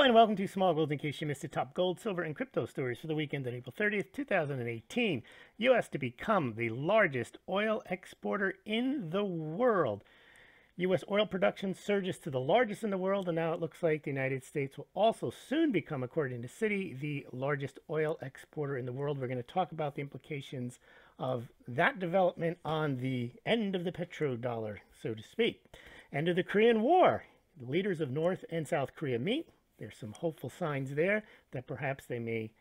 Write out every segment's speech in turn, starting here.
and welcome to Smaulgld. In case you missed the top gold, silver, and crypto stories for the weekend on April 30th, 2018. U.S. to become the largest oil exporter in the world. U.S. oil production surges to the largest in the world, and now it looks like the United States will also soon become, according to Citi, the largest oil exporter in the world. We're going to talk about the implications of that development on the end of the petrodollar, so to speak. End of the Korean War. The leaders of North and South Korea meet. There's some hopeful signs there that perhaps they may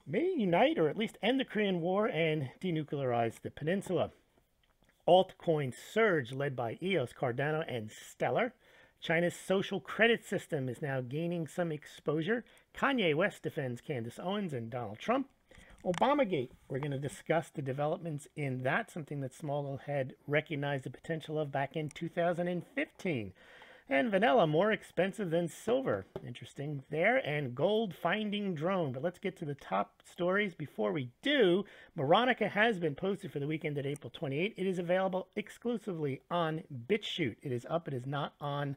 unite or at least end the Korean War and denuclearize the peninsula. Altcoins surge led by EOS, Cardano, and Stellar. China's social credit system is now gaining some exposure. Kanye West defends Candace Owens and Donald Trump. Obamagate, we're going to discuss the developments in that, something that Smaulgld had recognized the potential of back in 2015. And vanilla, more expensive than silver. Interesting there. And gold finding drone. But let's get to the top stories. Before we do, Veronica has been posted for the weekend at April 28. It is available exclusively on BitChute. It is up. It is not on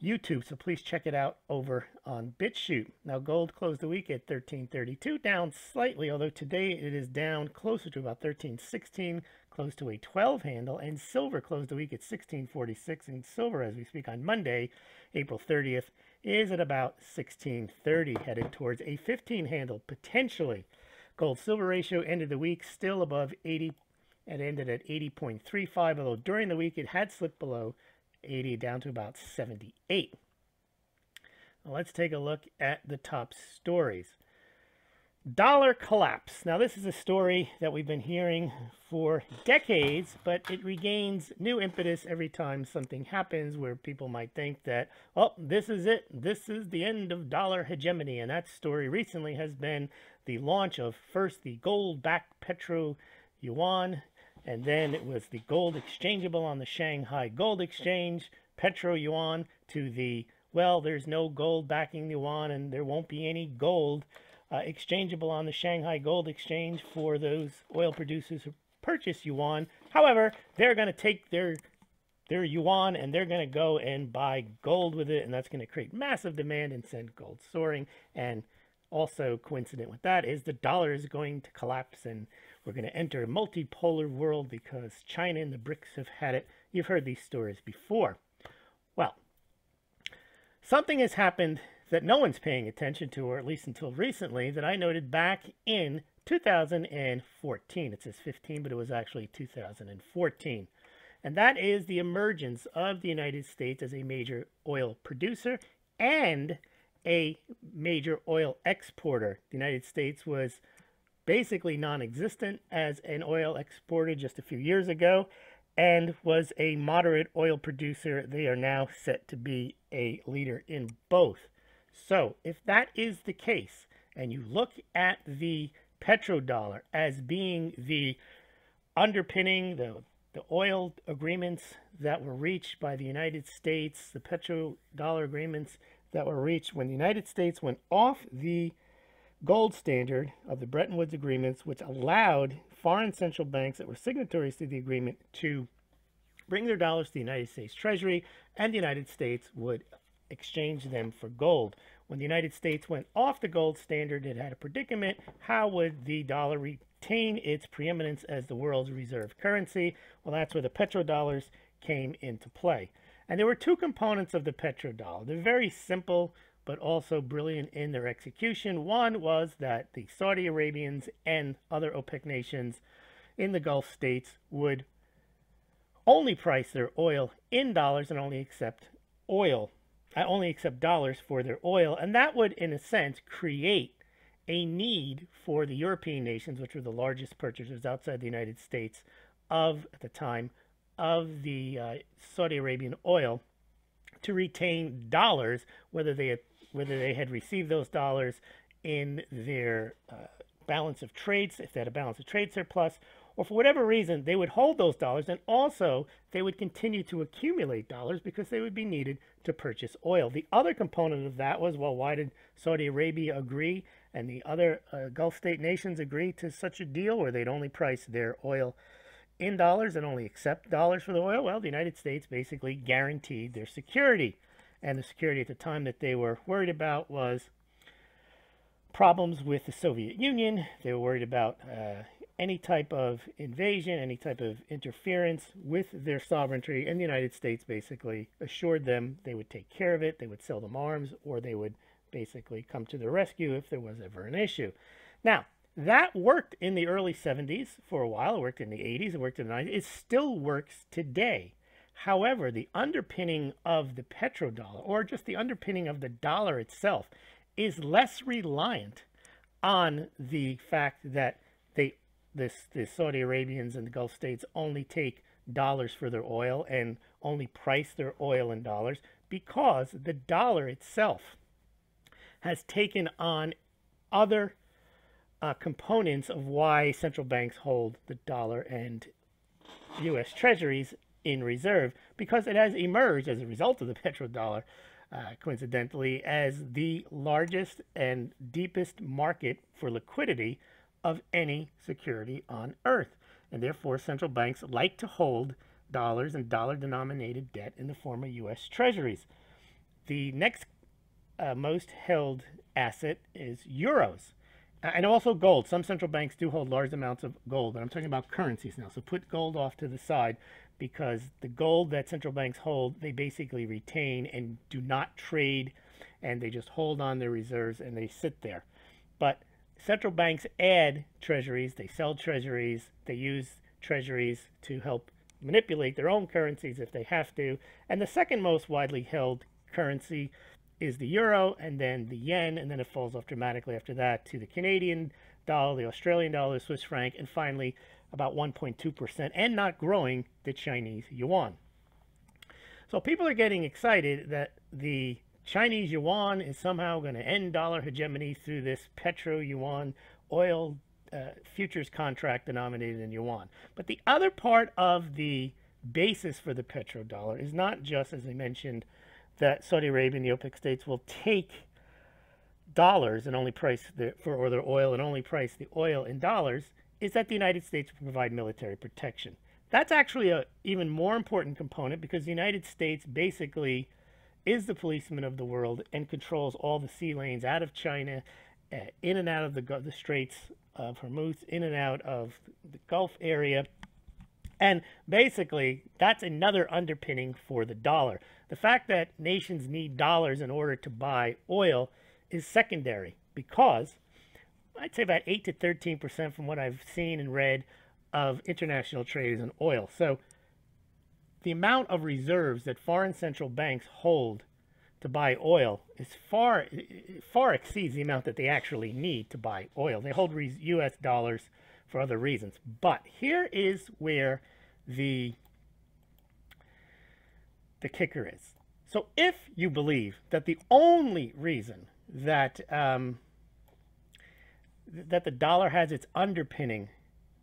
YouTube, so please check it out over on BitChute. Now, gold closed the week at $13.32, down slightly, although today it is down closer to about $13.16, close to a 12 handle, and silver closed the week at $16.46, and silver, as we speak on Monday, April 30th, is at about $16.30, headed towards a 15 handle, potentially. Gold-silver ratio ended the week still above 80, and ended at 80.35, although during the week it had slipped below 80 down to about 78. Now let's take a look at the top stories. Dollar collapse. Now this is a story that we've been hearing for decades, but it regains new impetus every time something happens where people might think that, oh, this is it. This is the end of dollar hegemony. And that story recently has been the launch of first the gold-backed petro yuan, and then it was the gold exchangeable on the Shanghai Gold Exchange, Petro Yuan, to the, well, there's no gold backing the yuan and there won't be any gold exchangeable on the Shanghai Gold Exchange for those oil producers who purchase yuan. However, they're going to take their yuan and they're going to go and buy gold with it, and that's going to create massive demand and send gold soaring. And also coincident with that is the dollar is going to collapse, and we're going to enter a multipolar world because China and the BRICS have had it. You've heard these stories before. Well, something has happened that no one's paying attention to, or at least until recently, that I noted back in 2014. It says 15, but it was actually 2014. And that is the emergence of the United States as a major oil producer and a major oil exporter. The United States was basically non-existent as an oil exporter just a few years ago and was a moderate oil producer. They are now set to be a leader in both. So if that is the case, and you look at the petrodollar as being the underpinning, the oil agreements that were reached by the United States, the petrodollar agreements that were reached when the United States went off the gold standard of the Bretton Woods agreements, which allowed foreign central banks that were signatories to the agreement to bring their dollars to the United States Treasury, and the United States would exchange them for gold. When the United States went off the gold standard, it had a predicament. How would the dollar retain its preeminence as the world's reserve currency? Well, that's where the petrodollars came into play. And there were two components of the petrodollar. They're very simple, but also brilliant in their execution. One was that the Saudi Arabians and other OPEC nations in the Gulf states would only price their oil in dollars and only accept dollars for their oil. And that would, in a sense, create a need for the European nations, which were the largest purchasers outside the United States of, at the time, of the Saudi Arabian oil, to retain dollars, whether they had received those dollars in their balance of trades, if they had a balance of trade surplus, or for whatever reason, they would hold those dollars, and also they would continue to accumulate dollars because they would be needed to purchase oil. The other component of that was, well, why did Saudi Arabia agree and the other Gulf state nations agree to such a deal where they'd only price their oil in dollars and only accept dollars for the oil? Well, the United States basically guaranteed their security. And the security at the time that they were worried about was problems with the Soviet Union. They were worried about any type of invasion, any type of interference with their sovereignty, and the United States basically assured them they would take care of it, they would sell them arms, or they would basically come to their rescue if there was ever an issue. Now, that worked in the early 70s for a while. It worked in the 80s. It worked in the 90s. It still works today. However, the underpinning of the petrodollar, or just the underpinning of the dollar itself, is less reliant on the fact that the Saudi Arabians and the Gulf states only take dollars for their oil and only price their oil in dollars, because the dollar itself has taken on other components of why central banks hold the dollar and U.S. treasuries in reserve, because it has emerged as a result of the petrodollar, coincidentally, as the largest and deepest market for liquidity of any security on earth. And therefore, central banks like to hold dollars and dollar-denominated debt in the form of U.S. treasuries. The next most held asset is euros. And also gold. Some central banks do hold large amounts of gold, but I'm talking about currencies now. So put gold off to the side, because the gold that central banks hold, they basically retain and do not trade, and they just hold on their reserves and they sit there. But central banks add treasuries, they sell treasuries, they use treasuries to help manipulate their own currencies if they have to. And the second most widely held currency is the euro, and then the yen, and then it falls off dramatically after that to the Canadian dollar, the Australian dollar, the Swiss franc, and finally about 1.2%, and not growing, the Chinese yuan. So people are getting excited that the Chinese yuan is somehow going to end dollar hegemony through this petro-yuan oil futures contract denominated in yuan. But the other part of the basis for the petrodollar is not just, as I mentioned, that Saudi Arabia and the OPEC states will take dollars and only price their oil and only price the oil in dollars, is that the United States will provide military protection. That's actually an even more important component, because the United States basically is the policeman of the world and controls all the sea lanes out of China, in and out of the Straits of Hormuz, in and out of the Gulf area. And basically, that's another underpinning for the dollar. The fact that nations need dollars in order to buy oil is secondary, because I'd say about 8 to 13% from what I've seen and read of international trade is in oil. So the amount of reserves that foreign central banks hold to buy oil is far exceeds the amount that they actually need to buy oil. They hold U.S. dollars for other reasons. But here is where the kicker is. So if you believe that the only reason that that the dollar has its underpinning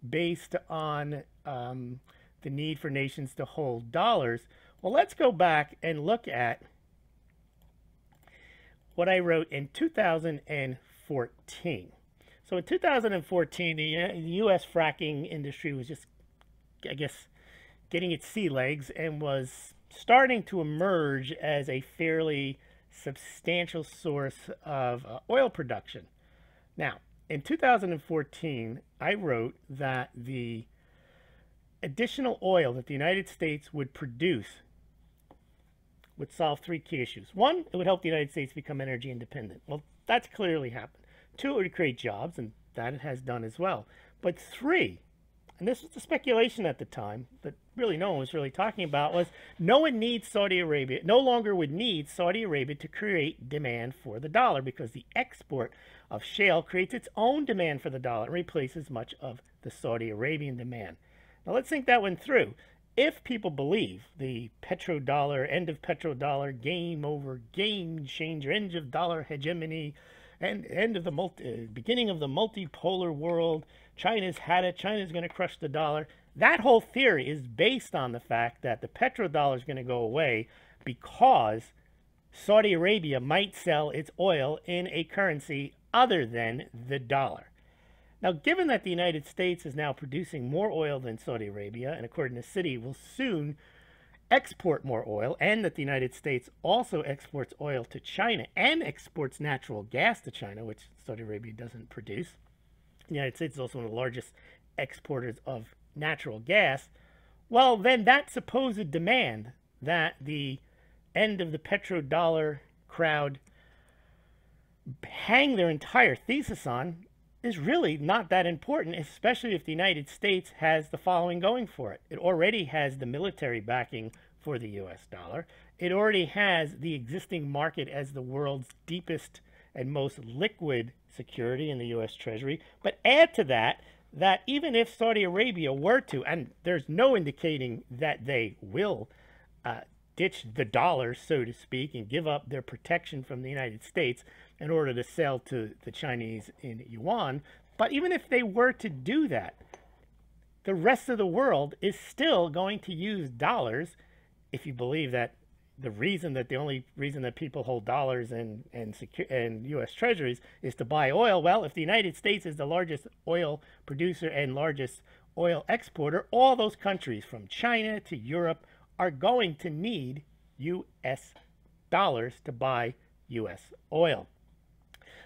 based on the need for nations to hold dollars, well, let's go back and look at what I wrote in 2014. So in 2014, the U.S. fracking industry was just, I guess, getting its sea legs and was starting to emerge as a fairly substantial source of oil production. Now, in 2014, I wrote that the additional oil that the United States would produce would solve three key issues. One, it would help the United States become energy independent. Well, that's clearly happened. Two, it would create jobs, and that it has done as well. But three, and this was the speculation at the time that really no one was really talking about, was no one needs Saudi Arabia, no longer would need Saudi Arabia to create demand for the dollar, because the export of shale creates its own demand for the dollar and replaces much of the Saudi Arabian demand. Now let's think that one through. If people believe the petrodollar, end of petrodollar, game over, game changer, end of dollar hegemony, and end of the beginning of the multipolar world, China's had it, China's going to crush the dollar. That whole theory is based on the fact that the petrodollar is going to go away because Saudi Arabia might sell its oil in a currency other than the dollar. Now, given that the United States is now producing more oil than Saudi Arabia, and according to Citi, will soon export more oil, and that the United States also exports oil to China and exports natural gas to China, which Saudi Arabia doesn't produce. The United States is also one of the largest exporters of natural gas. Well, then that supposed demand that the end of the petrodollar crowd hang their entire thesis on is really not that important, especially if the United States has the following going for it. It already has the military backing for the US dollar. It already has the existing market as the world's deepest and most liquid security in the US Treasury. But add to that, that even if Saudi Arabia were to, and there's no indicating that they will ditch the dollar, so to speak, and give up their protection from the United States in order to sell to the Chinese in yuan. But even if they were to do that, the rest of the world is still going to use dollars, if you believe that the only reason that people hold dollars and U.S. treasuries is to buy oil. Well, if the United States is the largest oil producer and largest oil exporter, all those countries from China to Europe are going to need U.S. dollars to buy U.S. oil.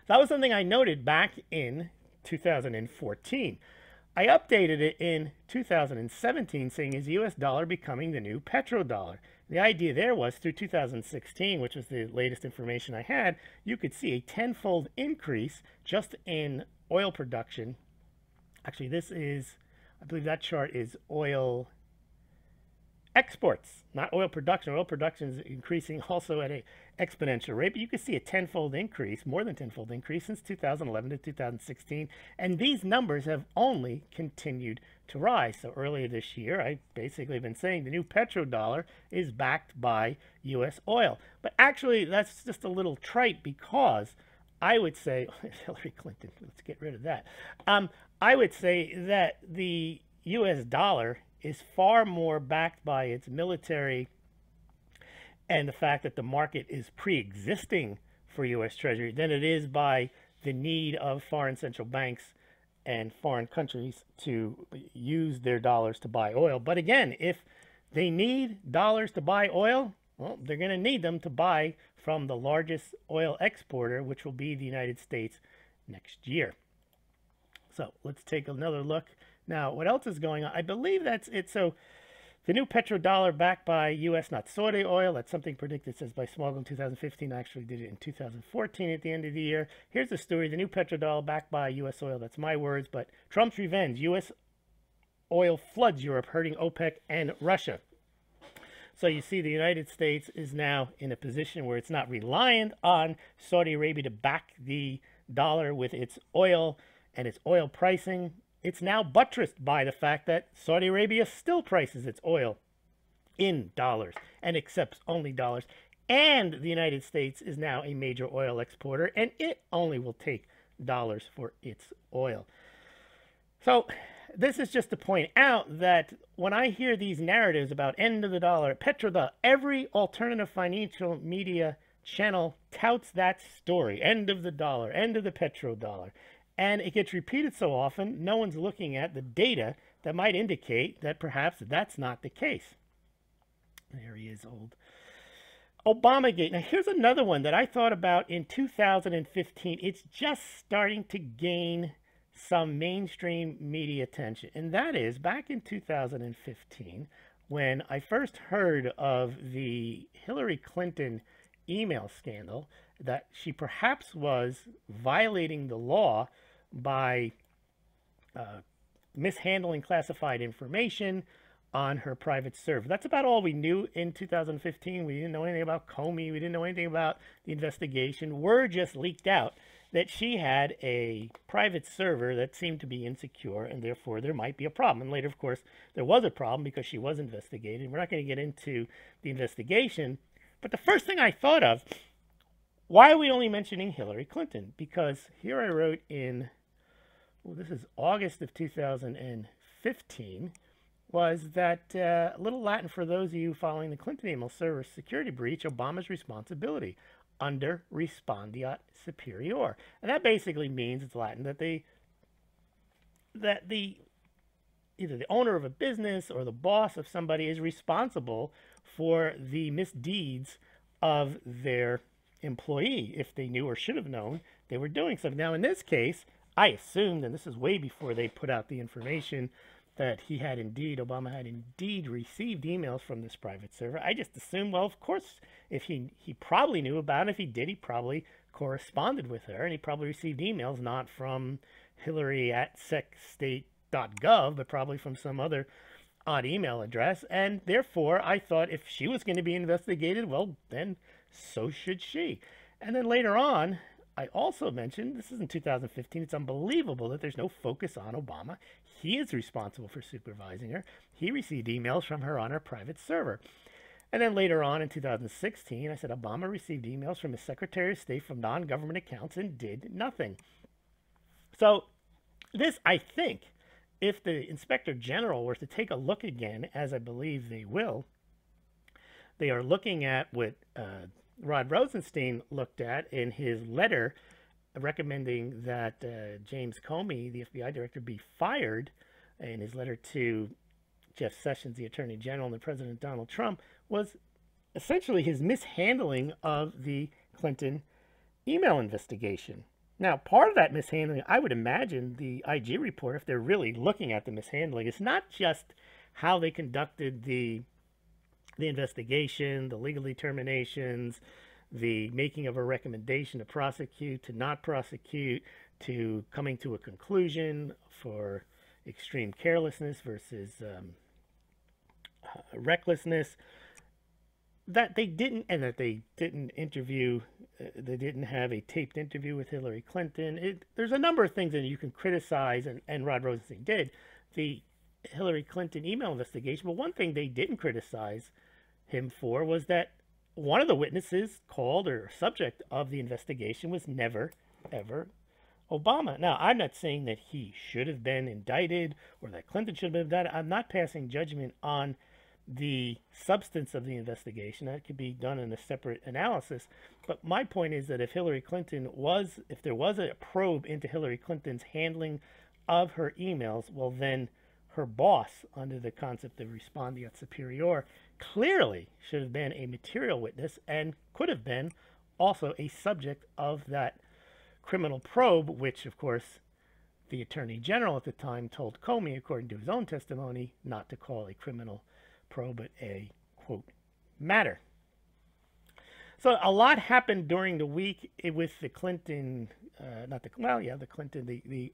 That was something I noted back in 2014. I updated it in 2017 saying, is U.S. dollar becoming the new petrodollar? The idea there was through 2016, which was the latest information I had, you could see a tenfold increase just in oil production. Actually, this is, I believe that chart is oil exports, not oil production. Oil production is increasing also at an exponential rate, but you can see a tenfold increase, more than tenfold increase since 2011 to 2016, and these numbers have only continued to rise. So earlier this year, I basically been saying the new petrodollar is backed by U.S. oil, but actually that's just a little trite, because I would say Hillary Clinton, let's get rid of that. I would say that the U.S. dollar is far more backed by its military and the fact that the market is pre-existing for U.S. Treasury than it is by the need of foreign central banks and foreign countries to use their dollars to buy oil. But again, if they need dollars to buy oil, well, they're going to need them to buy from the largest oil exporter, which will be the United States next year. So let's take another look. Now, what else is going on? I believe that's it. So the new petrodollar backed by U.S., not Saudi oil. That's something predicted, says by Smaulgld in 2015. I actually did it in 2014 at the end of the year. Here's the story. The new petrodollar backed by U.S. oil. That's my words. But Trump's revenge. U.S. oil floods Europe, hurting OPEC and Russia. So you see the United States is now in a position where it's not reliant on Saudi Arabia to back the dollar with its oil and its oil pricing. It's now buttressed by the fact that Saudi Arabia still prices its oil in dollars and accepts only dollars. And the United States is now a major oil exporter, and it only will take dollars for its oil. So this is just to point out that when I hear these narratives about end of the dollar, petrodollar, every alternative financial media channel touts that story, end of the dollar, end of the petrodollar. And it gets repeated so often, no one's looking at the data that might indicate that perhaps that's not the case. There he is, old Obamagate. Now, here's another one that I thought about in 2015. It's just starting to gain some mainstream media attention. And that is back in 2015, when I first heard of the Hillary Clinton email scandal, that she perhaps was violating the law by mishandling classified information on her private server. That's about all we knew in 2015. We didn't know anything about Comey. We didn't know anything about the investigation. Word just leaked out that she had a private server that seemed to be insecure, and therefore there might be a problem. And later, of course, there was a problem because she was investigated. We're not going to get into the investigation. But the first thing I thought of, why are we only mentioning Hillary Clinton? Because here I wrote in, well, this is August of 2015, was that a little Latin for those of you following the Clinton email server security breach, Obama's responsibility under respondeat superior. And that basically means, it's Latin, that either the owner of a business or the boss of somebody is responsible for the misdeeds of their employee if they knew or should have known they were doing something. Now, in this case, I assumed, and this is way before they put out the information, that Obama had indeed received emails from this private server. I just assumed, well, of course, if he probably knew about it. If he did, he probably corresponded with her, and he probably received emails not from hillary@sexstate.gov, but probably from some other odd email address. And therefore, I thought if she was going to be investigated, well, then so should she. And then later on, I also mentioned, this is in 2015, it's unbelievable that there's no focus on Obama. He is responsible for supervising her. He received emails from her on her private server. And then later on in 2016, I said Obama received emails from his Secretary of State from non-government accounts and did nothing. So this, I think, if the Inspector General were to take a look again, as I believe they will, they are looking at what Rod Rosenstein looked at in his letter recommending that James Comey, the FBI director, be fired, in his letter to Jeff Sessions, the Attorney General, and President Donald Trump, was essentially his mishandling of the Clinton email investigation. Now, part of that mishandling, I would imagine the IG report, if they're really looking at the mishandling, is not just how they conducted the investigation, the legal determinations, the making of a recommendation to prosecute, to not prosecute, to coming to a conclusion for extreme carelessness versus recklessness, that they didn't interview, they didn't have a taped interview with Hillary Clinton. There's a number of things that you can criticize, and Rod Rosenstein did, the Hillary Clinton email investigation. But one thing they didn't criticize him for was that one of the witnesses called or subject of the investigation was never, ever Obama. Now, I'm not saying that he should have been indicted or that Clinton should have been indicted. I'm not passing judgment on the substance of the investigation. That could be done in a separate analysis. But my point is that if there was a probe into Hillary Clinton's handling of her emails, well, then her boss, under the concept of respondeat superior, clearly should have been a material witness and could have been also a subject of that criminal probe, which, of course, the Attorney General at the time told Comey, according to his own testimony, not to call a criminal probe, but a, quote, matter. So a lot happened during the week with the Clinton, the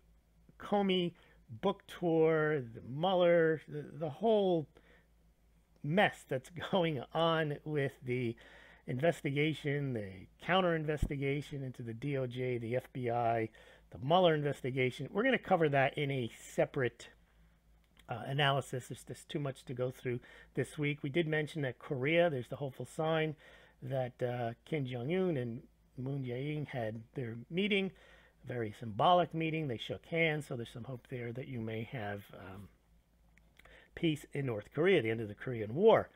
Comey book tour, the Mueller, the whole mess that's going on with the investigation, the counter-investigation into the DOJ, the FBI, the Mueller investigation. We're going to cover that in a separate analysis. There's just too much to go through this week. We did mention that Korea, there's the hopeful sign that Kim Jong-un and Moon Jae-in had their meeting, a very symbolic meeting. They shook hands, so there's some hope there that you may have peace in North Korea, the end of the Korean War.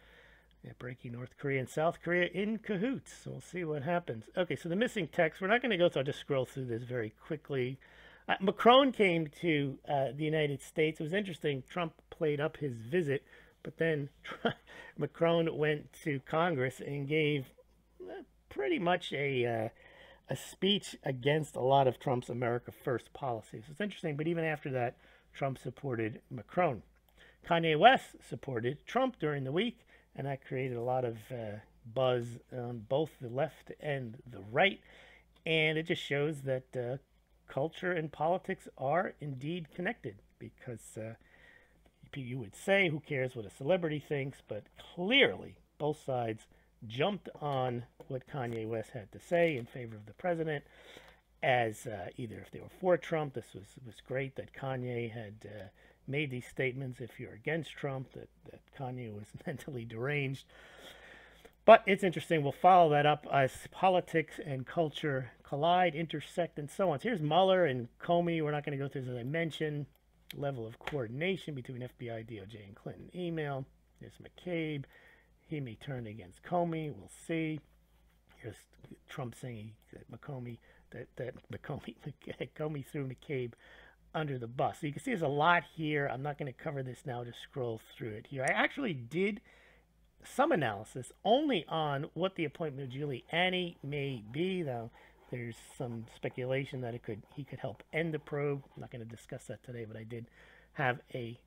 Breaking North Korea and South Korea in cahoots. So we'll see what happens. Okay, so the missing text, we're not going to go through, I'll just scroll through this very quickly. Macron came to the United States. It was interesting. Trump played up his visit, but then Macron went to Congress and gave pretty much a speech against a lot of Trump's America First policies. It's interesting, but even after that, Trump supported Macron. Kanye West supported Trump during the week, and that created a lot of buzz on both the left and the right. And it just shows that culture and politics are indeed connected, because you would say, who cares what a celebrity thinks, but clearly both sides jumped on what Kanye West had to say in favor of the president, as either if they were for Trump. This was great that Kanye had made these statements. If you're against Trump, that Kanye was mentally deranged. But it's interesting. We'll follow that up as politics and culture collide, intersect, and so on. So here's Mueller and Comey. We're not going to go through this, as I mentioned. Level of coordination between FBI, DOJ, and Clinton email. There's McCabe. He may turn against Comey. We'll see. Here's Trump saying that Comey threw McCabe under the bus. So you can see there's a lot here. I'm not going to cover this now. Just scroll through it here. I actually did some analysis only on what the appointment of Giuliani may be, though there's some speculation that he could help end the probe. I'm not going to discuss that today, but I did have a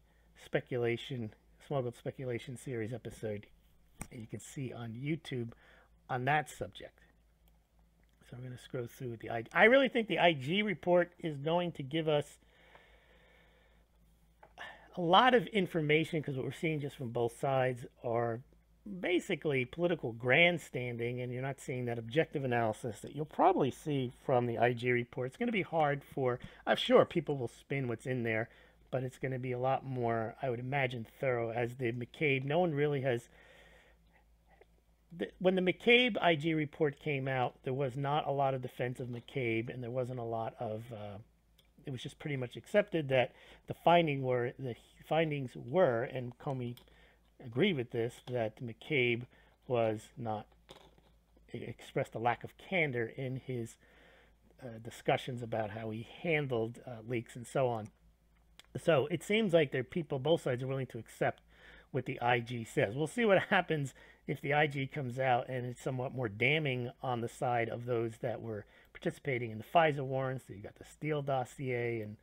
Smaulgld speculation series episode you can see on YouTube on that subject. So I'm going to scroll through the IG. I really think the IG report is going to give us a lot of information, because what we're seeing just from both sides are basically political grandstanding, and you're not seeing that objective analysis that you'll probably see from the IG report. It's going to be hard for, I'm sure people will spin what's in there, but it's going to be a lot more, I would imagine, thorough. As the McCabe, no one really has, when the McCabe IG report came out, there was not a lot of defense of McCabe, and there wasn't a lot of, it was just pretty much accepted that the findings were, and Comey agreed with this, that McCabe was not, expressed a lack of candor in his discussions about how he handled leaks and so on. So it seems like there are people, both sides are willing to accept what the IG says. We'll see what happens if the IG comes out and it's somewhat more damning on the side of those that were participating in the FISA warrants. So you got the Steele dossier and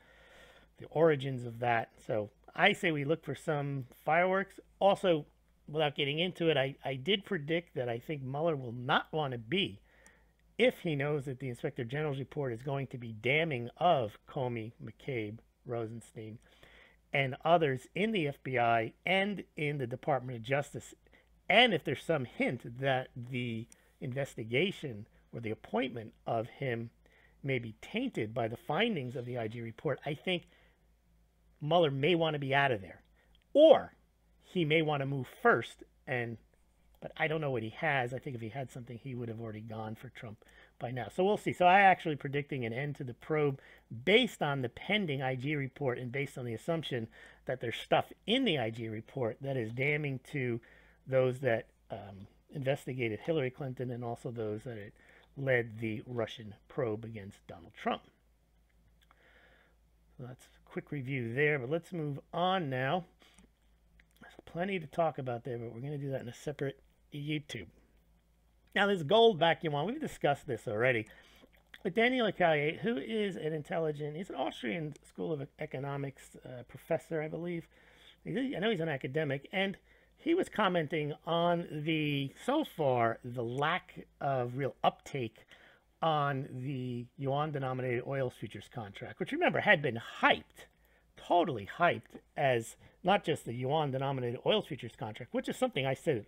the origins of that. So I say we look for some fireworks. Also, without getting into it, I did predict that I think Mueller will not want to be, if he knows that the Inspector General's report is going to be damning of Comey, McCabe, Rosenstein, and others in the FBI and in the Department of Justice. And if there's some hint that the investigation or the appointment of him may be tainted by the findings of the IG report, I think Mueller may want to be out of there. Or he may want to move first, but I don't know what he has. I think if he had something, he would have already gone for Trump by now. So we'll see. So I actually predicting an end to the probe based on the pending IG report and based on the assumption that there's stuff in the IG report that is damning to those that investigated Hillary Clinton and also those that led the Russian probe against Donald Trump. So that's a quick review there, but let's move on now. There's plenty to talk about there, but we're going to do that in a separate YouTube. Now, this gold back yuan, we've discussed this already. But Daniel Lecallier, who is he's an Austrian School of Economics professor, I believe. I know he's an academic, and he was commenting on so far, the lack of real uptake on the yuan-denominated oil futures contract, which, remember, had been hyped, totally hyped, as not just the yuan-denominated oil futures contract, which is something I said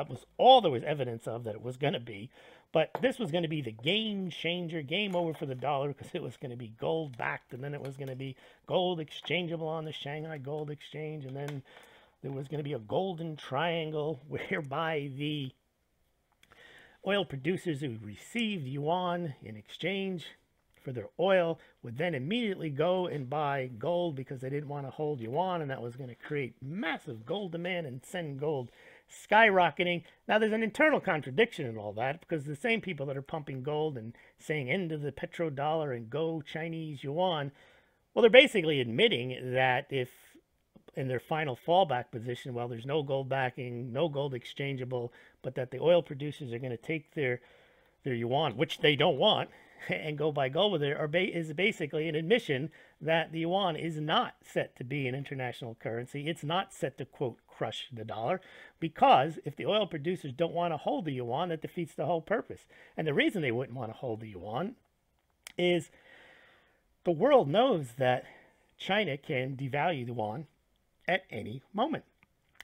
was all there was evidence of that it was going to be, but this was going to be the game changer, game over for the dollar, because it was going to be gold backed, and then it was going to be gold exchangeable on the Shanghai Gold Exchange, and then there was going to be a golden triangle whereby the oil producers who received yuan in exchange for their oil would then immediately go and buy gold because they didn't want to hold yuan, and that was going to create massive gold demand and send gold skyrocketing. Now, there's an internal contradiction in all that, because the same people that are pumping gold and saying end of the petrodollar and go Chinese yuan, well, they're basically admitting that if in their final fallback position, well, there's no gold backing, no gold exchangeable, but that the oil producers are going to take their yuan, which they don't want, and go buy gold with it, is basically an admission that the yuan is not set to be an international currency. It's not set to, quote, crush the dollar, because if the oil producers don't want to hold the yuan, that defeats the whole purpose. And the reason they wouldn't want to hold the yuan is the world knows that China can devalue the yuan at any moment.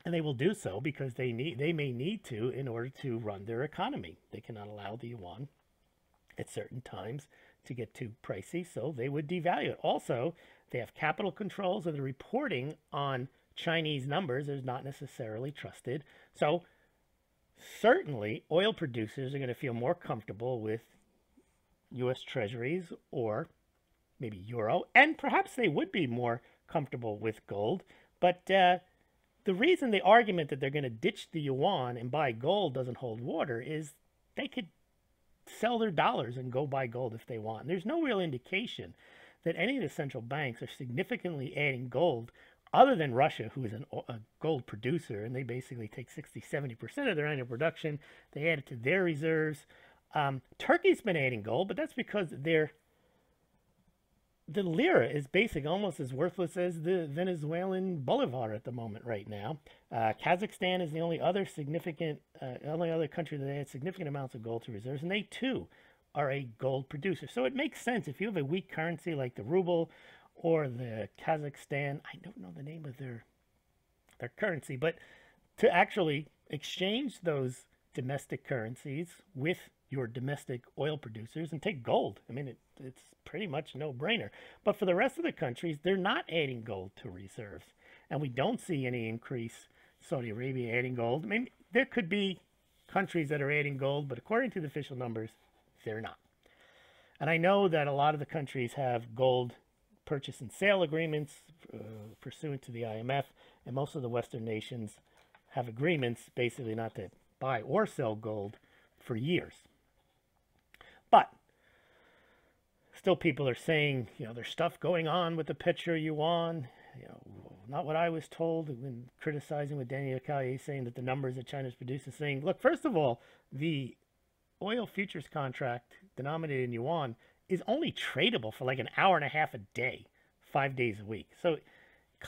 And they will do so because they may need to in order to run their economy. They cannot allow the yuan at certain times to get too pricey, so they would devalue it. Also, they have capital controls, and the reporting on Chinese numbers is not necessarily trusted. So certainly oil producers are going to feel more comfortable with U.S. treasuries or maybe euro, and perhaps they would be more comfortable with gold. But the reason the argument that they're going to ditch the yuan and buy gold doesn't hold water is they could sell their dollars and go buy gold if they want. And there's no real indication that any of the central banks are significantly adding gold other than Russia, who is a gold producer, and they basically take 60-70% of their annual production. They add it to their reserves. Turkey's been adding gold, but that's because the lira is basically almost as worthless as the Venezuelan bolivar at the moment right now. Kazakhstan is the only other country that adds significant amounts of gold to reserves, and they too are a gold producer. So it makes sense if you have a weak currency like the ruble or the Kazakhstan, I don't know the name of their currency, but to actually exchange those domestic currencies with your domestic oil producers and take gold. I mean, it's pretty much no-brainer. But for the rest of the countries, they're not adding gold to reserves. And we don't see any increase. Saudi Arabia adding gold. I mean, there could be countries that are adding gold, but according to the official numbers, they're not. And I know that a lot of the countries have gold purchase and sale agreements pursuant to the IMF, and most of the Western nations have agreements basically not to buy or sell gold for years. But still people are saying, there's stuff going on with the petro yuan, not what I was told when criticizing with Daniel Callier, saying that the numbers that China's producing, saying, look, first of all, the oil futures contract denominated in yuan is only tradable for like an hour and a half a day, 5 days a week. So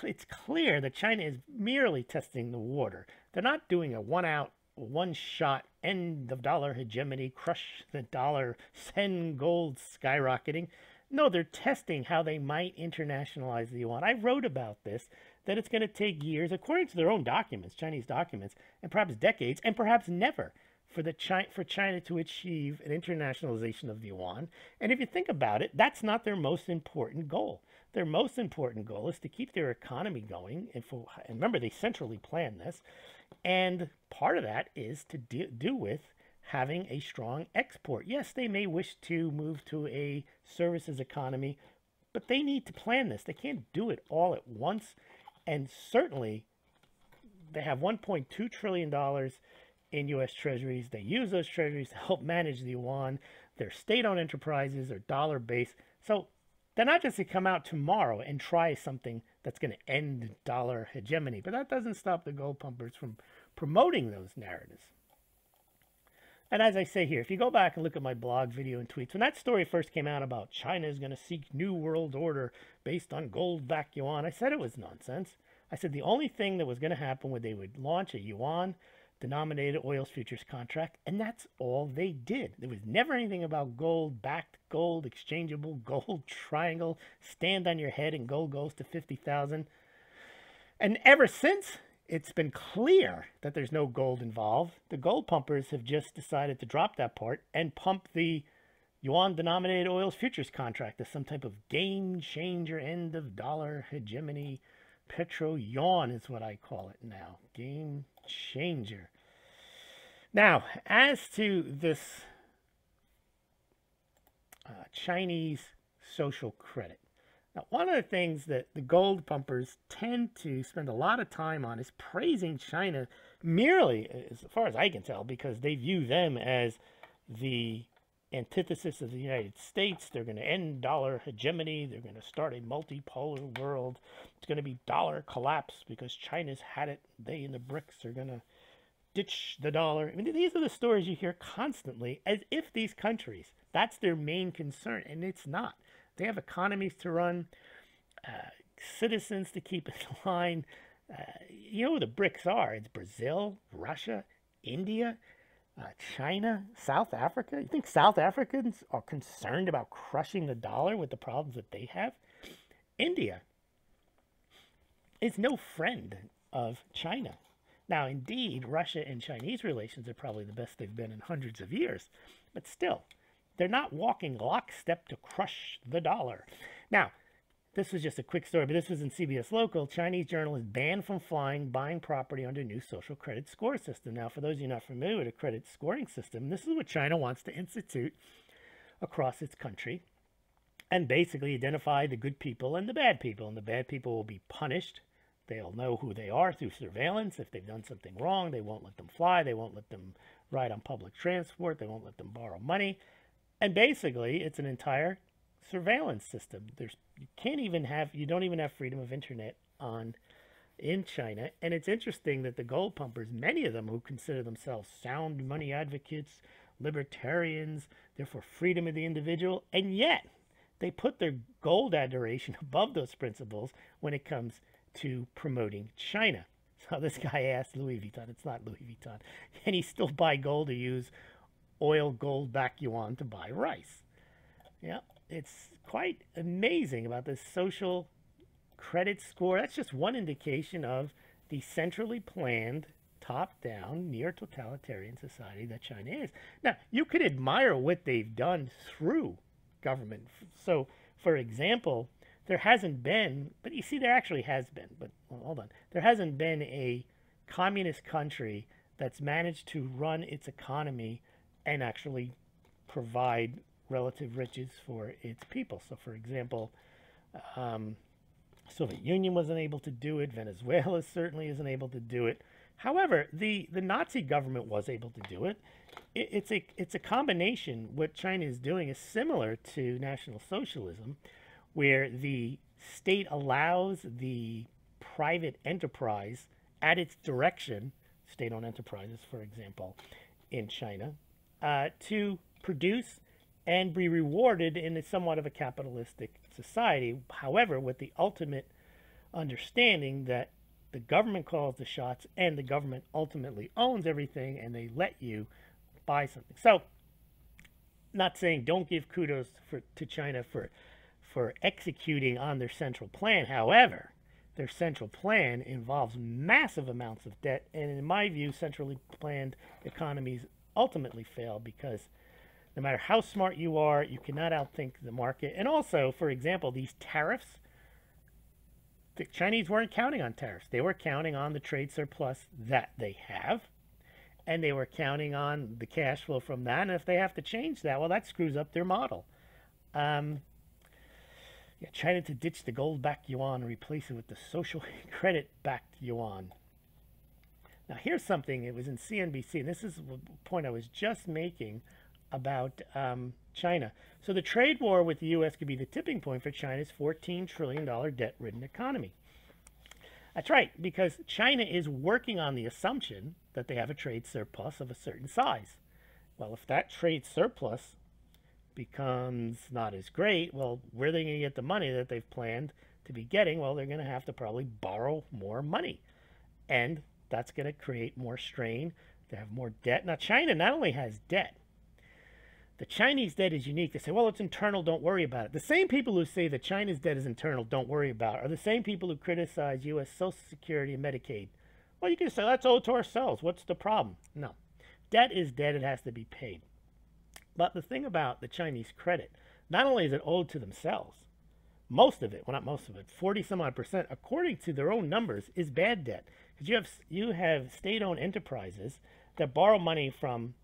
it's clear that China is merely testing the water. They're not doing a one-shot end of dollar hegemony, crush the dollar, send gold skyrocketing. No, they're testing how they might internationalize the yuan. I wrote about this, that it's going to take years, according to their own documents, Chinese documents, and perhaps decades, and perhaps never, for China to achieve an internationalization of the yuan. And if you think about it, that's not their most important goal. Their most important goal is to keep their economy going. And remember, they centrally plan this. And part of that is to do with having a strong export. Yes, they may wish to move to a services economy, but they need to plan this. They can't do it all at once. And certainly, they have $1.2 trillion in U.S. treasuries. They use those treasuries to help manage the yuan. They're state-owned enterprises. They're dollar-based. So they're not just to come out tomorrow and try something that's going to end dollar hegemony. But that doesn't stop the gold pumpers from promoting those narratives. And as I say here, if you go back and look at my blog, video, and tweets, when that story first came out about China is going to seek new world order based on gold-backed yuan, I said it was nonsense. I said the only thing that was going to happen was they would launch a yuan-denominated oil futures contract, and that's all they did. There was never anything about gold-backed, gold, exchangeable, gold triangle, stand on your head and gold goes to 50,000. And ever since, it's been clear that there's no gold involved. The gold pumpers have just decided to drop that part and pump the yuan-denominated oil futures contract as some type of game changer, end of dollar hegemony. Petro yuan is what I call it now. Game changer. Now, as to this Chinese social credit. Now, one of the things that the gold pumpers tend to spend a lot of time on is praising China merely, as far as I can tell, because they view them as the antithesis of the United States. They're going to end dollar hegemony. They're going to start a multipolar world. It's going to be dollar collapse because China's had it. They and the BRICS are going to ditch the dollar. I mean, these are the stories you hear constantly, as if these countries, that's their main concern, and it's not. They have economies to run, citizens to keep in line. You know who the BRICS are. It's Brazil, Russia, India, China, South Africa. You think South Africans are concerned about crushing the dollar with the problems that they have? India is no friend of China. Now, indeed, Russia and Chinese relations are probably the best they've been in hundreds of years. But still, they're not walking lockstep to crush the dollar. Now, this was just a quick story, but this was in CBS Local. Chinese journalists banned from flying, buying property under new social credit score system. Now, for those of you not familiar with a credit scoring system, this is what China wants to institute across its country and basically identify the good people and the bad people. And the bad people will be punished. They'll know who they are through surveillance. If they've done something wrong, they won't let them fly. They won't let them ride on public transport. They won't let them borrow money. And basically, it's an entire surveillance system. You don't even have freedom of internet on in China. And it's interesting that the gold pumpers, many of them who consider themselves sound money advocates, libertarians, they're for freedom of the individual, and yet they put their gold adoration above those principles when it comes to promoting China. So this guy asked Louis Vuitton, it's not Louis Vuitton, can he still buy gold or use oil gold back yuan to buy rice? Yeah, it's quite amazing about this social credit score. That's just one indication of the centrally planned, top-down, near-totalitarian society that China is. Now, you could admire what they've done through government. So, for example, there hasn't been, but you see, there actually has been, but well, hold on. There hasn't been a communist country that's managed to run its economy and actually provide relative riches for its people. So, for example, Soviet Union wasn't able to do it. Venezuela certainly isn't able to do it. However, the Nazi government was able to do it. It's a combination. What China is doing is similar to National Socialism, where the state allows the private enterprise at its direction, state-owned enterprises, for example, in China, to produce and be rewarded in somewhat of a capitalistic society. However, with the ultimate understanding that the government calls the shots and the government ultimately owns everything and they let you buy something. So, not saying don't give kudos to China for executing on their central plan. However, their central plan involves massive amounts of debt, and in my view, centrally planned economies ultimately fail because no matter how smart you are, you cannot outthink the market. And also, for example, these tariffs, the Chinese weren't counting on tariffs. They were counting on the trade surplus that they have, and they were counting on the cash flow from that. And if they have to change that, well, that screws up their model. Yeah, China to ditch the gold-backed yuan and replace it with the social credit-backed yuan. Now, here's something. It was in CNBC, and this is the point I was just making about China. So the trade war with the U.S. could be the tipping point for China's $14 trillion debt-ridden economy. That's right, because China is working on the assumption that they have a trade surplus of a certain size. Well, if that trade surplus becomes not as great, well, where are they going to get the money that they've planned to be getting? Well, they're going to have to probably borrow more money. And that's going to create more strain. They have more debt. Now, China not only has debt, the Chinese debt is unique. They say, well, it's internal, don't worry about it. The same people who say that China's debt is internal, don't worry about it, are the same people who criticize U.S. Social Security and Medicaid. Well, you can say, that's owed to ourselves. What's the problem? No. Debt is debt. It has to be paid. But the thing about the Chinese credit, not only is it owed to themselves, most of it, well, not most of it, 40-some-odd%, according to their own numbers, is bad debt. Because you have state-owned enterprises that borrow money from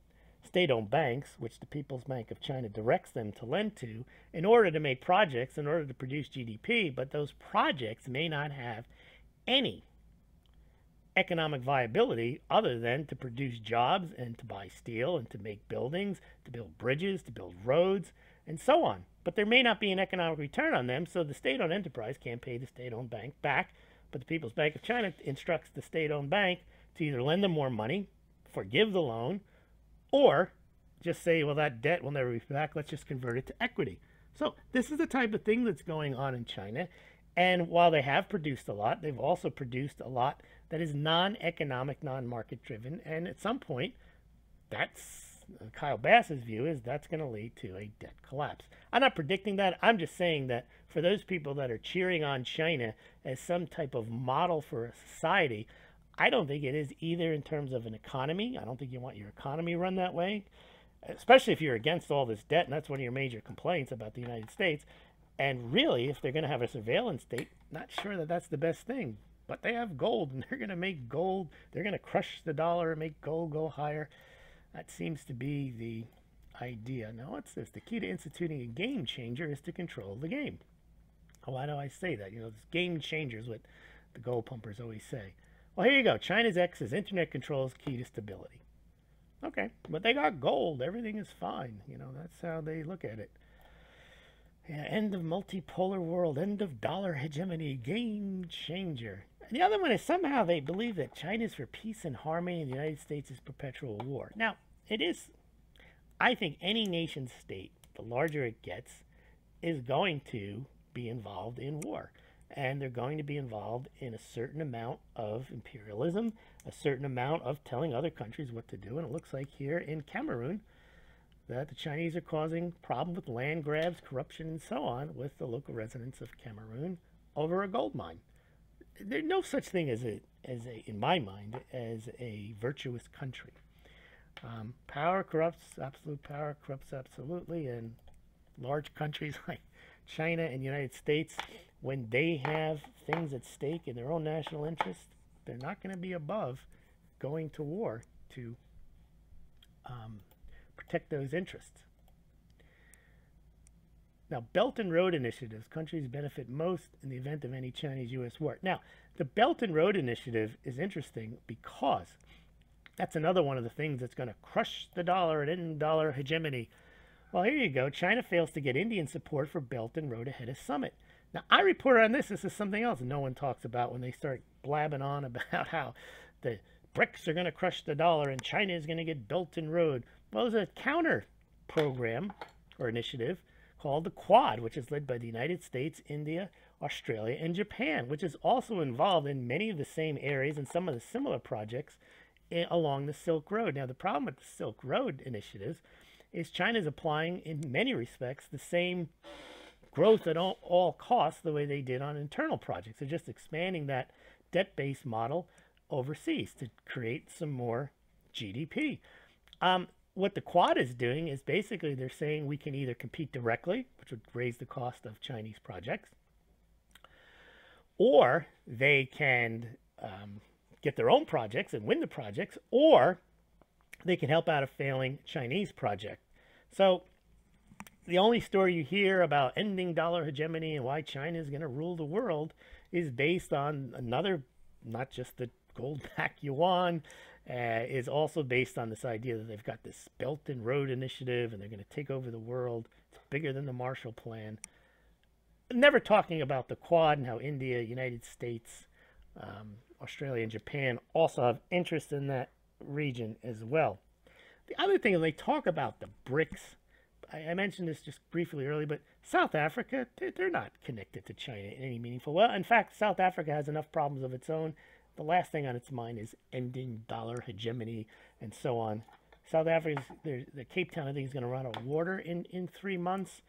state-owned banks, which the People's Bank of China directs them to lend to, in order to make projects, in order to produce GDP, but those projects may not have any economic viability other than to produce jobs and to buy steel and to make buildings, to build bridges, to build roads, and so on. But there may not be an economic return on them, so the state-owned enterprise can't pay the state-owned bank back, but the People's Bank of China instructs the state-owned bank to either lend them more money, forgive the loan, or just say, well, that debt will never be back, let's just convert it to equity. So this is the type of thing that's going on in China. And while they have produced a lot, they've also produced a lot that is non-economic, non-market driven. And at some point, that's Kyle Bass's view is that's going to lead to a debt collapse. I'm not predicting that. I'm just saying that for those people that are cheering on China as some type of model for a society, I don't think it is either in terms of an economy. I don't think you want your economy run that way, especially if you're against all this debt. And that's one of your major complaints about the United States. And really, if they're going to have a surveillance state, not sure that that's the best thing. But they have gold, and they're going to make gold. They're going to crush the dollar and make gold go higher. That seems to be the idea. Now, what's this? The key to instituting a game changer is to control the game. Why do I say that? You know, this game changer is what the gold pumpers always say. Well, here you go. China's X is internet control is key to stability. Okay, but they got gold. Everything is fine. You know, that's how they look at it. Yeah, end of multipolar world, end of dollar hegemony, game changer. And the other one is somehow they believe that China is for peace and harmony and the United States is perpetual war. Now, it is, I think any nation state, the larger it gets, is going to be involved in war. And they're going to be involved in a certain amount of imperialism, a certain amount of telling other countries what to do. And it looks like here in Cameroon that the Chinese are causing problems with land grabs, corruption, and so on with the local residents of Cameroon over a gold mine. There's no such thing as in my mind, as a virtuous country. Power corrupts, absolute power corrupts absolutely, and large countries like China and the United States, when they have things at stake in their own national interest, they're not going to be above going to war to protect those interests. Now, Belt and Road Initiatives, countries benefit most in the event of any Chinese-U.S. war. Now, the Belt and Road Initiative is interesting because that's another one of the things that's going to crush the dollar and end dollar hegemony. Well, here you go. China fails to get Indian support for Belt and Road ahead of summit. Now, I reported on this. This is something else no one talks about when they start blabbing on about how the BRICS are going to crush the dollar and China is going to get Belt and Road. Well, there's a counter program or initiative called the Quad, which is led by the United States, India, Australia, and Japan, which is also involved in many of the same areas and some of the similar projects along the Silk Road. Now, the problem with the Silk Road initiatives is China's applying, in many respects, the same growth at all costs the way they did on internal projects. They're just expanding that debt-based model overseas to create some more GDP. What the Quad is doing is basically they're saying we can either compete directly, which would raise the cost of Chinese projects, or they can get their own projects and win the projects, or they can help out a failing Chinese project. So the only story you hear about ending dollar hegemony and why China is going to rule the world is based on another, not just the gold-backed yuan, is also based on this idea that they've got this Belt and Road Initiative and they're going to take over the world. It's bigger than the Marshall Plan. Never talking about the Quad and how India, United States, Australia, and Japan also have interest in that region as well. The other thing, when they talk about the BRICS, I mentioned this just briefly earlier, but South Africa, they're not connected to China in any meaningful way. In fact, South Africa has enough problems of its own. The last thing on its mind is ending dollar hegemony and so on. South Africa, the Cape Town, I think, is going to run out of water in 3 months.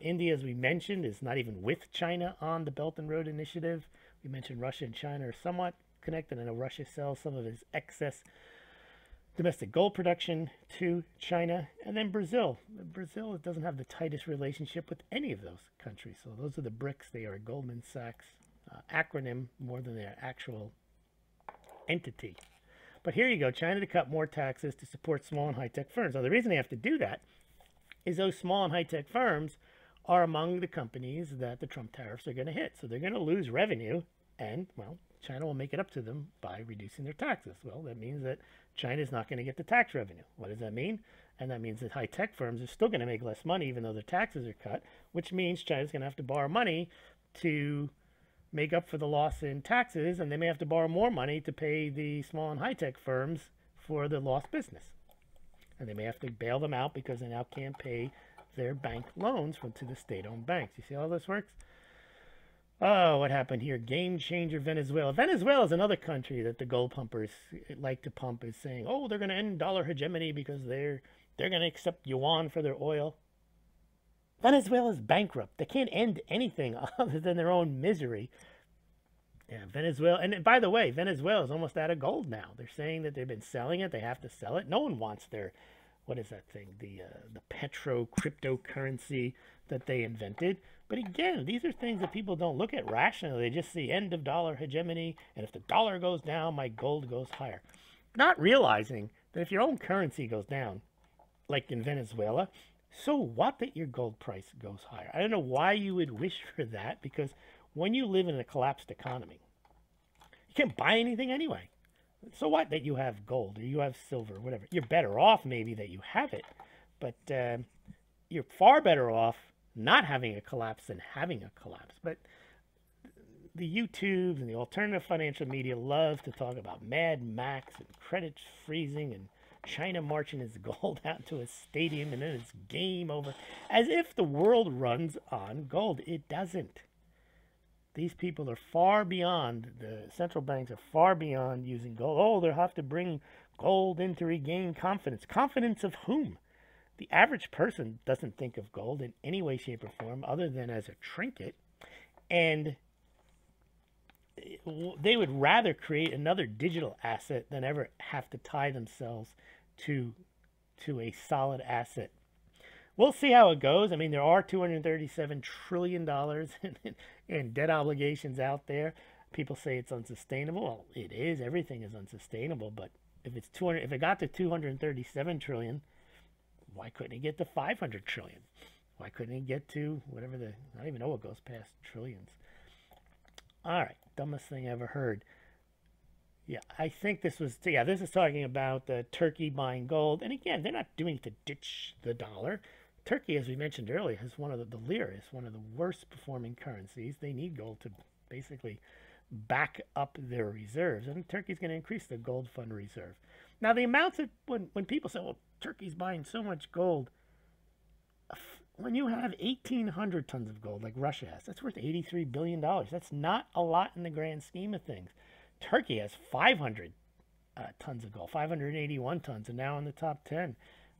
India, as we mentioned, is not even with China on the Belt and Road Initiative. We mentioned Russia and China are somewhat connected. I know Russia sells some of its excess domestic gold production to China. And then Brazil. Brazil doesn't have the tightest relationship with any of those countries. So those are the BRICS. They are a Goldman Sachs acronym more than their actual entity. But here you go, China to cut more taxes to support small and high-tech firms. Now, the reason they have to do that is those small and high-tech firms are among the companies that the Trump tariffs are going to hit. So they're going to lose revenue, and, well, China will make it up to them by reducing their taxes. Well, that means that China is not going to get the tax revenue. What does that mean? And that means that high-tech firms are still going to make less money even though their taxes are cut, which means China's going to have to borrow money to make up for the loss in taxes, and they may have to borrow more money to pay the small and high-tech firms for the lost business. And they may have to bail them out because they now can't pay their bank loans to the state-owned banks. You see how this works? Oh, what happened here? Game changer Venezuela. Venezuela is another country that the gold pumpers like to pump, is saying, oh, they're going to end dollar hegemony because they're going to accept yuan for their oil. Venezuela's bankrupt. They can't end anything other than their own misery. Yeah, Venezuela. And by the way, Venezuela is almost out of gold now. They're saying that they've been selling it. They have to sell it. No one wants their, what is that thing? The petro cryptocurrency that they invented. But again, these are things that people don't look at rationally. They just see end of dollar hegemony. And if the dollar goes down, my gold goes higher. Not realizing that if your own currency goes down, like in Venezuela, so what that your gold price goes higher? I don't know why you would wish for that, because when you live in a collapsed economy, you can't buy anything anyway. So what that you have gold or you have silver or whatever? You're better off maybe that you have it, but you're far better off not having a collapse than having a collapse. But the YouTubes and the alternative financial media love to talk about Mad Max and credit freezing and China marching its gold out to a stadium and then it's game over, as if the world runs on gold. It doesn't. These people are far beyond, the central banks are far beyond using gold. Oh, they'll have to bring gold in to regain confidence. Confidence of whom? The average person doesn't think of gold in any way, shape, or form other than as a trinket. And they would rather create another digital asset than ever have to tie themselves to a solid asset. We'll see how it goes. I mean, there are $237 trillion in debt obligations out there. People say it's unsustainable. Well, it is. Everything is unsustainable. But if it got to 237 trillion, why couldn't it get to 500 trillion? Why couldn't it get to whatever I don't even know what goes past trillions. All right, dumbest thing I ever heard. Yeah, I think this is talking about Turkey buying gold. And again, they're not doing it to ditch the dollar. Turkey, as we mentioned earlier, has the lira is one of the worst performing currencies. They need gold to basically back up their reserves. And Turkey's going to increase the gold fund reserve. Now, the amounts of, when people say, well, Turkey's buying so much gold, when you have 1,800 tons of gold like Russia has, that's worth $83 billion. That's not a lot in the grand scheme of things. Turkey has 500 tons of gold, 581 tons, and now in the top 10.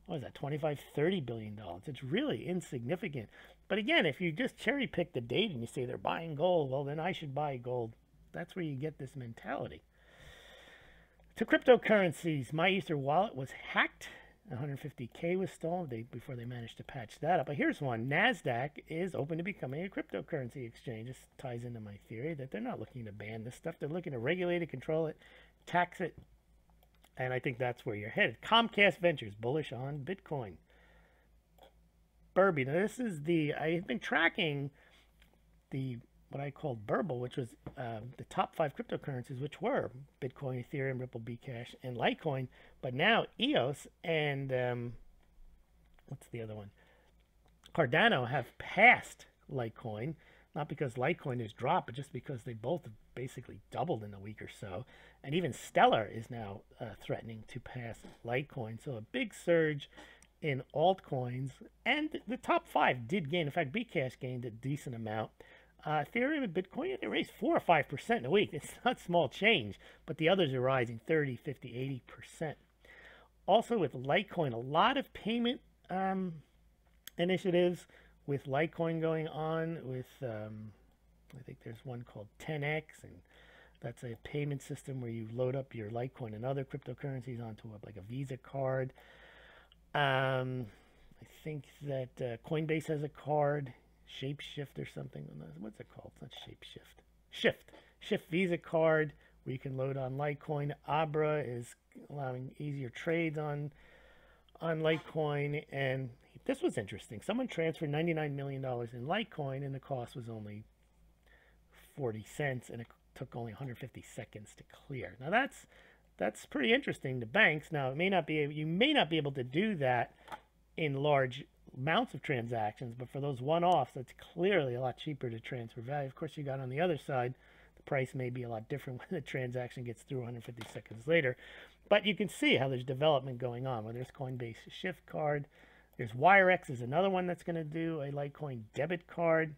What is that, $25–30 billion? It's really insignificant. But again, if you just cherry pick the data and you say they're buying gold, well, then I should buy gold. That's where you get this mentality. To cryptocurrencies, my Ether wallet was hacked. 150K was stolen before they managed to patch that up. But here's one. NASDAQ is open to becoming a cryptocurrency exchange. This ties into my theory that they're not looking to ban this stuff. They're looking to regulate it, control it, tax it. And I think that's where you're headed. Comcast Ventures, bullish on Bitcoin. Burby. Now, this is I've been tracking what I called Burble, which was the top 5 cryptocurrencies, which were Bitcoin, Ethereum, Ripple, Bcash, and Litecoin. But now EOS and what's the other one? Cardano have passed Litecoin, not because Litecoin has dropped, but just because they both have basically doubled in a week or so. And even Stellar is now threatening to pass Litecoin. So a big surge in altcoins. And the top 5 did gain. In fact, Bcash gained a decent amount. Ethereum and Bitcoin, they raised 4 or 5% in a week. It's not small change, but the others are rising 30, 50, 80%. Also with Litecoin, a lot of payment initiatives with Litecoin going on with, I think there's one called 10X, and that's a payment system where you load up your Litecoin and other cryptocurrencies onto like a Visa card. I think that Coinbase has a card, Shapeshift or something. What's it called? It's not Shapeshift. Shift Visa card where you can load on Litecoin. Abra is allowing easier trades on Litecoin. And this was interesting. Someone transferred $99 million in Litecoin and the cost was only 40 cents and it took only 150 seconds to clear. Now that's pretty interesting to banks. Now you may not be able to do that in large amounts of transactions, but for those one-offs, it's clearly a lot cheaper to transfer value. Of course, you got on the other side, the price may be a lot different when the transaction gets through 150 seconds later. But you can see how there's development going on. Whether there's Coinbase Shift Card, there's WireX is another one that's going to do a Litecoin debit card.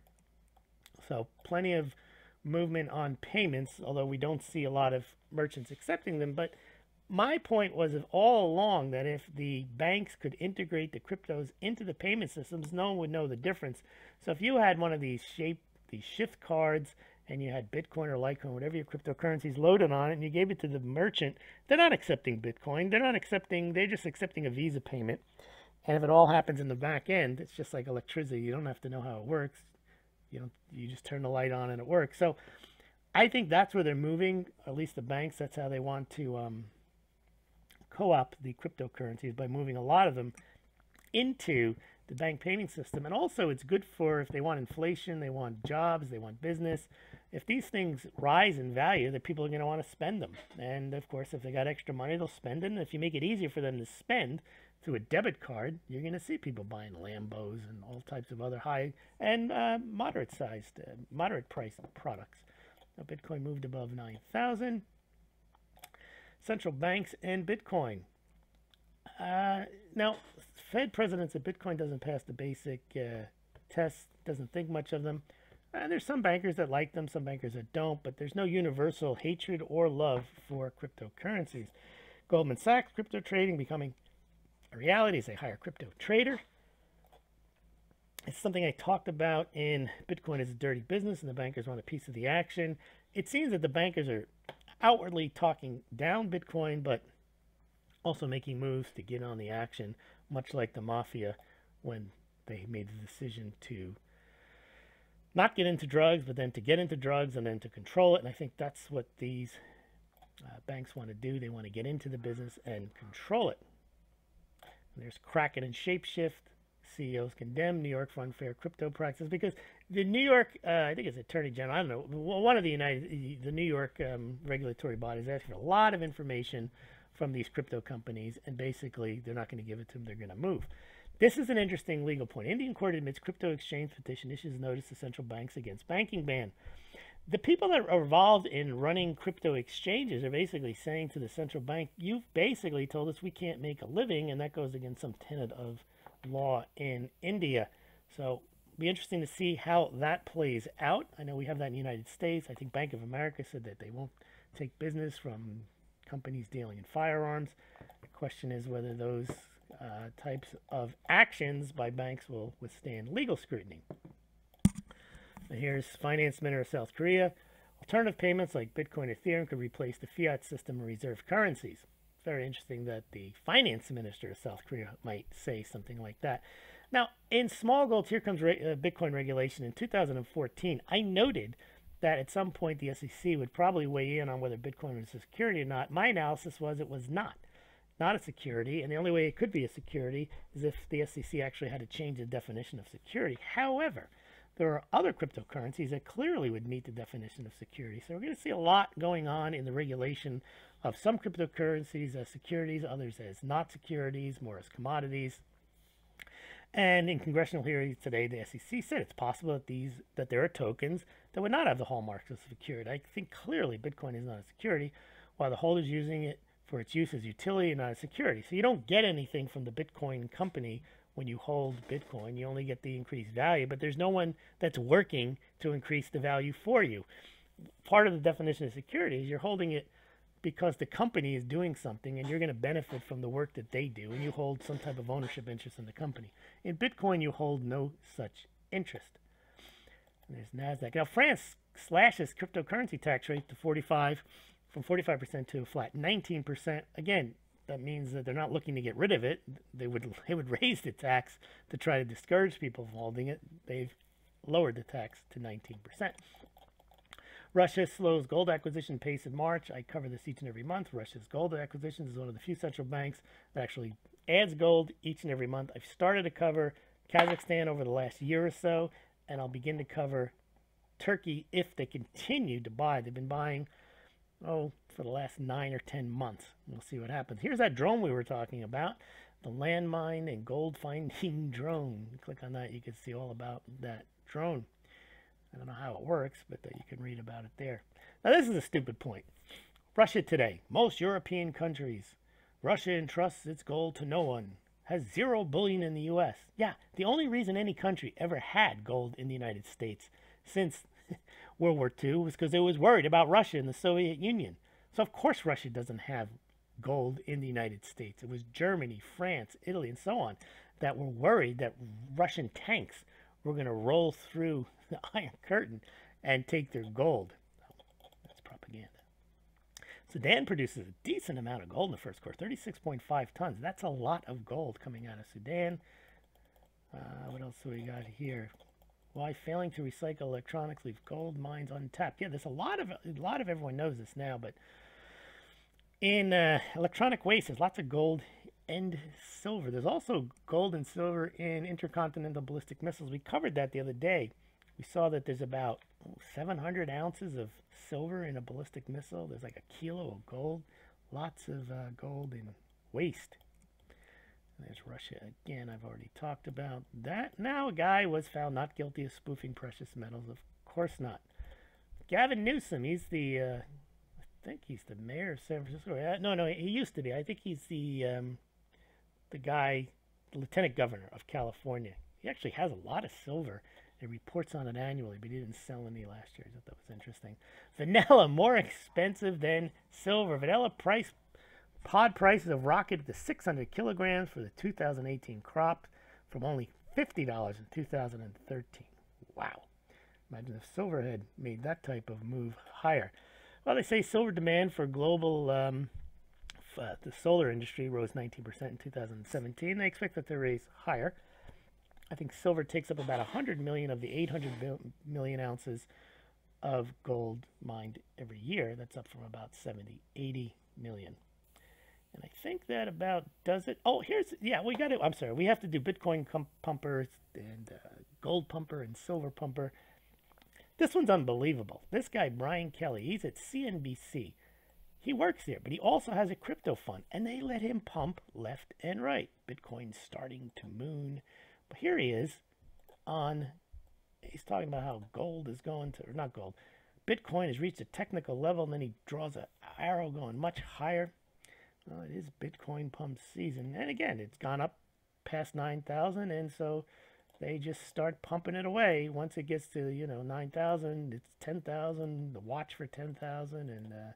So plenty of movement on payments, although we don't see a lot of merchants accepting them. But my point was all along that if the banks could integrate the cryptos into the payment systems, no one would know the difference. So if you had one of these shift cards and you had Bitcoin or Litecoin, whatever your cryptocurrency is loaded on it, and you gave it to the merchant, they're not accepting Bitcoin. They're just accepting a Visa payment. And if it all happens in the back end, it's just like electricity. You don't have to know how it works. You just turn the light on and it works. So I think that's where they're moving, at least the banks. That's how they want to co-opt the cryptocurrencies, by moving a lot of them into the bank payment system. And also it's good for if they want inflation, they want jobs, they want business. If these things rise in value, the people are going to want to spend them. And of course, if they got extra money, they'll spend it. And if you make it easier for them to spend through a debit card, you're going to see people buying Lambos and all types of other high and moderate priced products. Now Bitcoin moved above 9,000. Central banks and Bitcoin. Now, Fed president said Bitcoin doesn't pass the basic test, doesn't think much of them. There's some bankers that like them, some bankers that don't, but there's no universal hatred or love for cryptocurrencies. Goldman Sachs, crypto trading becoming a reality as they hire crypto trader. It's something I talked about in Bitcoin is a dirty business and the bankers want a piece of the action. It seems that the bankers are outwardly talking down Bitcoin, but also making moves to get on the action, much like the mafia when they made the decision to not get into drugs, but then to get into drugs and then to control it. And I think that's what these banks want to do. They want to get into the business and control it. And there's Kraken and Shapeshift. CEOs condemn New York for unfair crypto practices because the New York, I think it's Attorney General, I don't know, one of the New York regulatory bodies asked for a lot of information from these crypto companies, and basically they're not going to give it to them. They're going to move. This is an interesting legal point. Indian court admits crypto exchange petition issues notice to central banks against banking ban. The people that are involved in running crypto exchanges are basically saying to the central bank, you've basically told us we can't make a living, and that goes against some tenet of law in India. So it'll be interesting to see how that plays out. I know we have that in the United States. I think Bank of America said that they won't take business from companies dealing in firearms. The question is whether those types of actions by banks will withstand legal scrutiny. And here's Finance Minister of South Korea. Alternative payments like Bitcoin and Ethereum could replace the fiat system of reserve currencies. Very interesting that the finance minister of South Korea might say something like that. Now, in Smaulgld, here comes Bitcoin regulation in 2014. I noted that at some point the SEC would probably weigh in on whether Bitcoin was a security or not. My analysis was it was not a security, and the only way it could be a security is if the SEC actually had to change the definition of security. However, there are other cryptocurrencies that clearly would meet the definition of security. So we're going to see a lot going on in the regulation of some cryptocurrencies as securities, others as not securities, more as commodities. And in congressional hearings today, the SEC said it's possible that there are tokens that would not have the hallmarks of security. I think clearly Bitcoin is not a security, while the holder's using it for its use as utility and not as security. So you don't get anything from the Bitcoin company when you hold Bitcoin. You only get the increased value, but there's no one that's working to increase the value for you. Part of the definition of security is you're holding it because the company is doing something and you're going to benefit from the work that they do, and you hold some type of ownership interest in the company. In Bitcoin, you hold no such interest. And there's NASDAQ. Now, France slashes cryptocurrency tax rate to 45%, from 45% to a flat 19%. Again, that means that they're not looking to get rid of it. They would raise the tax to try to discourage people from holding it. They've lowered the tax to 19%. Russia slows gold acquisition pace in March. I cover this each and every month. Russia's gold acquisitions is one of the few central banks that actually adds gold each and every month. I've started to cover Kazakhstan over the last year or so, and I'll begin to cover Turkey if they continue to buy. They've been buying, for the last 9 or 10 months. We'll see what happens. Here's that drone we were talking about, the landmine and gold finding drone. Click on that, you can see all about that drone. I don't know how it works, but you can read about it there. Now, this is a stupid point. Russia today. Most European countries. Russia entrusts its gold to no one. Has zero bullion in the U.S. Yeah, the only reason any country ever had gold in the United States since World War II was because it was worried about Russia and the Soviet Union. So, of course, Russia doesn't have gold in the United States. It was Germany, France, Italy, and so on that were worried that Russian tanks were going to roll through the Iron Curtain and take their gold. That's propaganda. Sudan produces a decent amount of gold in the first quarter, 36.5 tons. That's a lot of gold coming out of Sudan. What else do we got here? Why failing to recycle electronics leave gold mines untapped? Yeah, there's a lot of everyone knows this now, but in electronic waste, there's lots of gold and silver. There's also gold and silver in intercontinental ballistic missiles. We covered that the other day. We saw that there's about 700 ounces of silver in a ballistic missile. There's like a kilo of gold. Lots of gold in waste. There's Russia again. I've already talked about that. Now a guy was found not guilty of spoofing precious metals. Of course not. Gavin Newsom. He's the, I think he's the mayor of San Francisco. No, he used to be. I think he's the guy, the lieutenant governor of California. He actually has a lot of silver. He reports on it annually, but he didn't sell any last year. I thought that was interesting. Vanilla, more expensive than silver. Vanilla pod prices have rocketed to 600 kilograms for the 2018 crop from only $50 in 2013. Wow. Imagine if silver had made that type of move higher. Well, they say silver demand for global, the solar industry rose 19% in 2017. They expect that to raise higher. I think silver takes up about 100 million of the 800 million ounces of gold mined every year. That's up from about 80 million. And I think that about does it. Oh, we got to, I'm sorry, we have to do Bitcoin pumpers and gold pumper and silver pumper. This one's unbelievable. This guy, Brian Kelly, he's at CNBC. He works there, but he also has a crypto fund, and they let him pump left and right. Bitcoin's starting to moon. But here he is he's talking about how gold is going to, or not gold, Bitcoin has reached a technical level, and then he draws an arrow going much higher. Well, it is Bitcoin pump season. And again, it's gone up past 9,000, and so they just start pumping it away. Once it gets to, 9,000, it's 10,000, the watch for 10,000, and we'll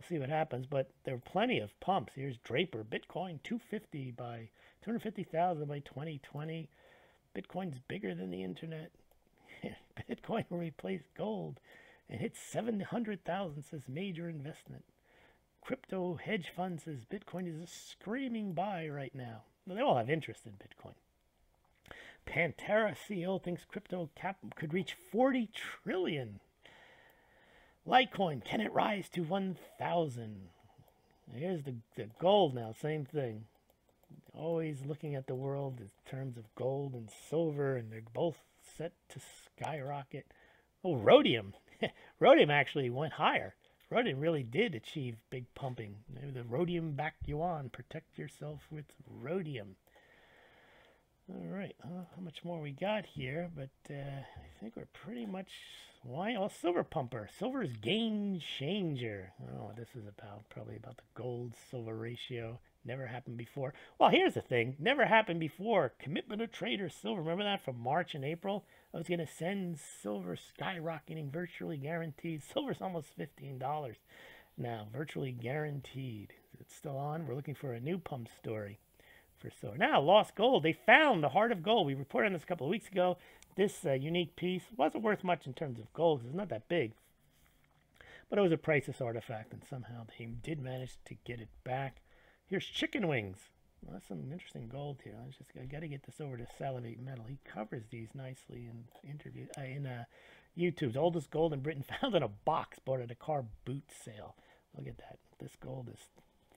see what happens. But there are plenty of pumps. Here's Draper, Bitcoin 250,000 by 2020. Bitcoin's bigger than the internet. Bitcoin will replace gold and hit 700,000, says major investment. Crypto hedge fund says Bitcoin is a screaming buy right now. Well, they all have interest in Bitcoin. Pantera CEO thinks crypto cap could reach 40 trillion. Litecoin, can it rise to 1,000? Here's the gold now, same thing. Always looking at the world in terms of gold and silver, and they're both set to skyrocket. Oh, rhodium. Rhodium actually went higher. Rhodium really did achieve big pumping. Maybe the rhodium-backed yuan. Protect yourself with rhodium. All right, how much more we got here? But I think we're pretty much... Why? Oh, silver pumper. Silver's game changer. I don't know what this is about. Probably about the gold-silver ratio. Never happened before. Well, here's the thing. Never happened before. Commitment of trader silver. Remember that from March and April? I was going to send silver skyrocketing, virtually guaranteed. Silver's almost $15 now. Virtually guaranteed. Is it still on? We're looking for a new pump story for silver. Now, lost gold. They found the heart of gold. We reported on this a couple of weeks ago. This unique piece wasn't worth much in terms of gold because it's not that big. But it was a priceless artifact, and somehow they did manage to get it back. Here's chicken wings. Well, that's some interesting gold here. I got to get this over to Salivate Metal. He covers these nicely in interviews in YouTube's oldest gold in Britain, found in a box, bought at a car boot sale. Look at that. This gold is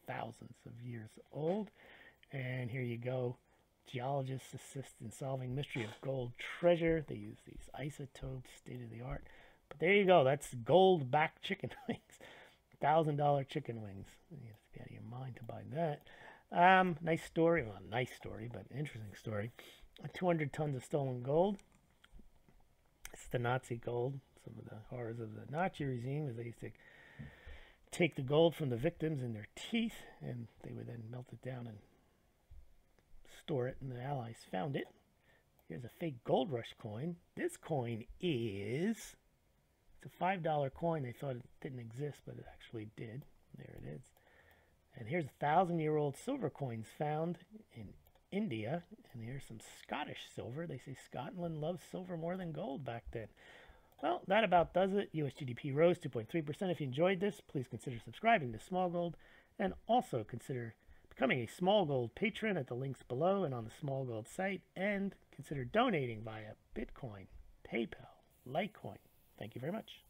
thousands of years old. And here you go. Geologists assist in solving mystery of gold treasure. They use these isotopes, state of the art. But there you go. That's gold-backed chicken wings. $1,000 chicken wings. You have to be out of your mind to buy that. Nice story. Well, nice story, but interesting story. 200 tons of stolen gold. It's the Nazi gold. Some of the horrors of the Nazi regime is they used to take the gold from the victims in their teeth, and they would then melt it down and store it, and the Allies found it. Here's a fake gold rush coin. This coin is... It's a $5 coin. They thought it didn't exist, but it actually did. There it is. And here's 1,000-year-old silver coins found in India. And here's some Scottish silver. They say Scotland loved silver more than gold back then. Well, that about does it. US GDP rose 2.3%. If you enjoyed this, please consider subscribing to Smaulgld. And also consider becoming a Smaulgld patron at the links below and on the Smaulgld site. And consider donating via Bitcoin, PayPal, Litecoin. Thank you very much.